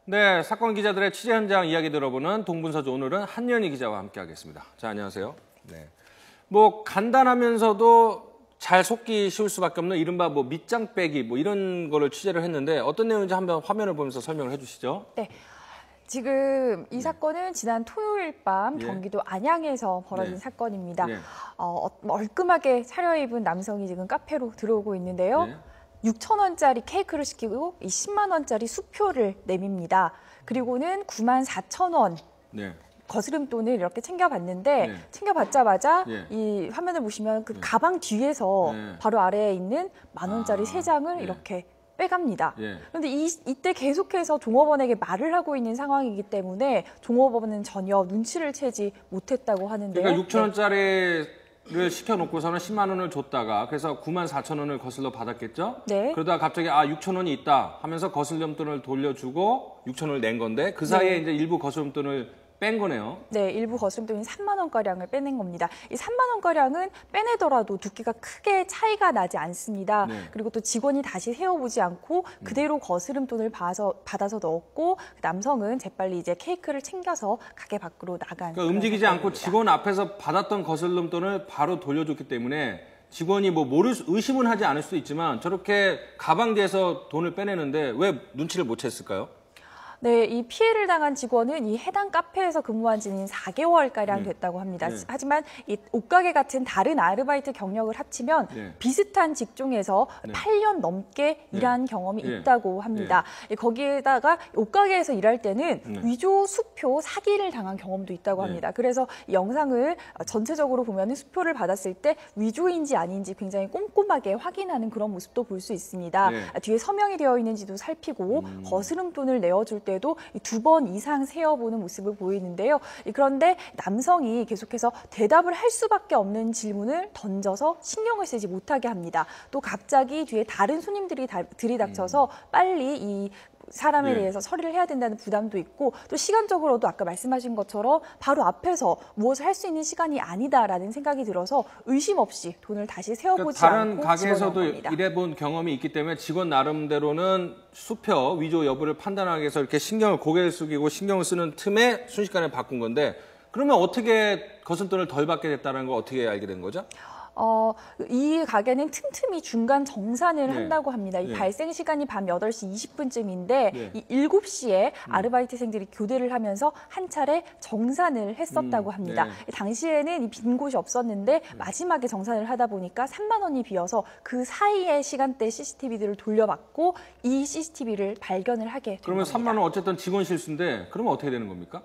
네, 사건 기자들의 취재 현장 이야기 들어보는 동분서주 오늘은 한연희 기자와 함께하겠습니다. 자, 안녕하세요. 네, 뭐 간단하면서도 잘 속기 쉬울 수밖에 없는 이른바 뭐 밑장 빼기 뭐 이런 거를 취재를 했는데 어떤 내용인지 한번 화면을 보면서 설명을 해주시죠. 네. 지금 이 사건은 지난 토요일 밤 경기도 안양에서 벌어진 사건입니다. 얼끔하게 차려입은 남성이 지금 카페로 들어오고 있는데요. 6,000원짜리 케이크를 시키고 이 10만 원짜리 수표를 내밉니다. 그리고는 94,000원 거스름돈을 이렇게 챙겨봤는데 챙겨받자마자 이 화면을 보시면 그 가방 뒤에서 바로 아래에 있는 10,000원짜리 3장을 이렇게 빼갑니다. 그런데 이때 계속해서 종업원에게 말을 하고 있는 상황이기 때문에 종업원은 전혀 눈치를 채지 못했다고 하는데요. 그러니까 6,000원짜리를 시켜놓고서는 10만 원을 줬다가 그래서 94,000원을 거슬러 받았겠죠? 그러다가 갑자기 6,000원이 있다 하면서 거슬럼돈을 돌려주고 6,000원을 낸 건데 그 사이에 이제 일부 거슬럼돈을 뺀 거네요. 네, 일부 거스름돈인 3만 원가량을 빼낸 겁니다. 이 3만 원가량은 빼내더라도 두께가 크게 차이가 나지 않습니다. 그리고 또 직원이 다시 세어보지 않고 그대로 거스름돈을 받아서 넣었고 남성은 재빨리 이제 케이크를 챙겨서 가게 밖으로 나간. 그러니까 움직이지 않고 직원 앞에서 받았던 거슬럼돈을 바로 돌려줬기 때문에 직원이 뭐 의심은 하지 않을 수도 있지만 저렇게 가방 뒤에서 돈을 빼내는데 왜 눈치를 못 챘을까요? 네, 이 피해를 당한 직원은 이 해당 카페에서 근무한 지는 4개월가량 됐다고 합니다. 하지만 이 옷가게 같은 다른 아르바이트 경력을 합치면 비슷한 직종에서 8년 넘게 일한 경험이 있다고 합니다. 거기에다가 옷가게에서 일할 때는 위조 수표 사기를 당한 경험도 있다고 합니다. 그래서 이 영상을 전체적으로 보면 수표를 받았을 때 위조인지 아닌지 굉장히 꼼꼼하게 확인하는 그런 모습도 볼 수 있습니다. 뒤에 서명이 되어 있는지도 살피고 거스름돈을 내어줄 때 도 2번 이상 세어보는 모습을 보이는데요. 그런데 남성이 계속해서 대답을 할 수밖에 없는 질문을 던져서 신경을 쓰지 못하게 합니다. 또 갑자기 뒤에 다른 손님들이 들이닥쳐서 빨리 이 사람에 대해서 처리를 해야 된다는 부담도 있고 또 시간적으로도 아까 말씀하신 것처럼 바로 앞에서 무엇을 할 수 있는 시간이 아니다라는 생각이 들어서 의심 없이 돈을 다시 세어보지 않고 다른 가게에서도 일해본 경험이 있기 때문에 직원 나름대로는 수표 위조 여부를 판단하기 위해서 이렇게 고개를 숙이고 신경을 쓰는 틈에 순식간에 바꾼 건데 그러면 어떻게 거스름돈을 덜 받게 됐다는 걸 어떻게 알게 된 거죠? 이 가게는 틈틈이 중간 정산을 한다고 합니다. 이 발생 시간이 밤 8시 20분쯤인데 이 7시에 아르바이트생들이 교대를 하면서 한 차례 정산을 했었다고 합니다. 당시에는 이 빈 곳이 없었는데 마지막에 정산을 하다 보니까 3만 원이 비어서 그 사이에 시간대 CCTV들을 돌려받고 이 CCTV를 발견을 하게 된 그러면 겁니다. 3만 원 어쨌든 직원 실수인데 그러면 어떻게 되는 겁니까?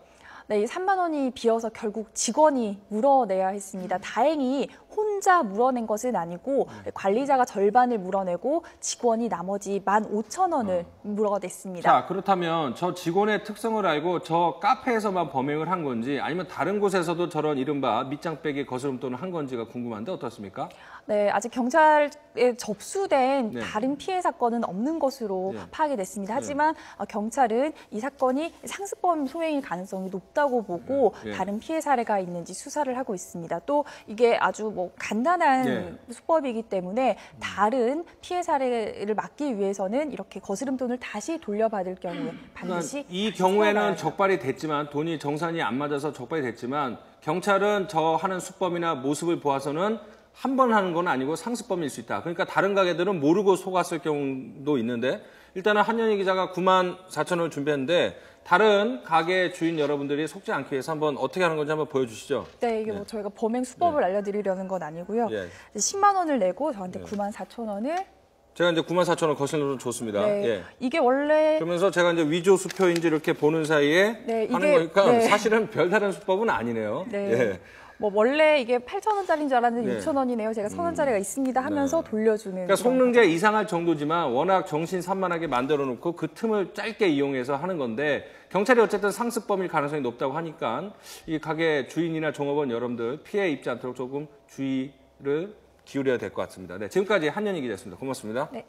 네, 이 3만 원이 비어서 결국 직원이 물어내야 했습니다. 다행히 혼자 물어낸 것은 아니고 관리자가 절반을 물어내고 직원이 나머지 15,000원을 물어냈습니다. 자, 그렇다면 저 직원의 특성을 알고 저 카페에서만 범행을 한 건지 아니면 다른 곳에서도 저런 이른바 밑장 빼기 거스름돈을 한 건지가 궁금한데 어떻습니까? 네, 아직 경찰에 접수된 다른 피해 사건은 없는 것으로 파악이 됐습니다. 하지만 경찰은 이 사건이 상습범 소행일 가능성이 높다고 보고 다른 피해 사례가 있는지 수사를 하고 있습니다. 또 이게 아주 뭐 간단한 수법이기 때문에 다른 피해 사례를 막기 위해서는 이렇게 거스름돈을 다시 돌려받을 경우에 반드시 이 경우에는 적발이 됐지만 돈이 정산이 안 맞아서 적발이 됐지만 경찰은 저 하는 수법이나 모습을 보아서는 한 번 하는 건 아니고 상습범일 수 있다. 그러니까 다른 가게들은 모르고 속았을 경우도 있는데 일단은 한연희 기자가 94,000원을 준비했는데 다른 가게 주인 여러분들이 속지 않기 위해서 한번 어떻게 하는 건지 한번 보여주시죠. 네, 이게 뭐 저희가 범행 수법을 알려드리려는 건 아니고요. 10만 원을 내고 저한테 94,000원을 제가 이제 94,000원 거슬러 줬습니다. 이게 원래 그러면서 제가 이제 위조 수표인지 이렇게 보는 사이에 하는 거니까 사실은 별다른 수법은 아니네요. 뭐 원래 이게 8,000원짜리인 줄 알았는데 6,000원이네요. 제가 1,000원짜리가 있습니다 하면서 돌려주는. 그러니까 속는게 이상할 정도지만 워낙 정신산만하게 만들어 놓고 그 틈을 짧게 이용해서 하는 건데 경찰이 어쨌든 상습범일 가능성이 높다고 하니까 이 가게 주인이나 종업원 여러분들 피해 입지 않도록 조금 주의를 기울여야 될 것 같습니다. 네, 지금까지 한연희 기자였습니다. 고맙습니다. 네.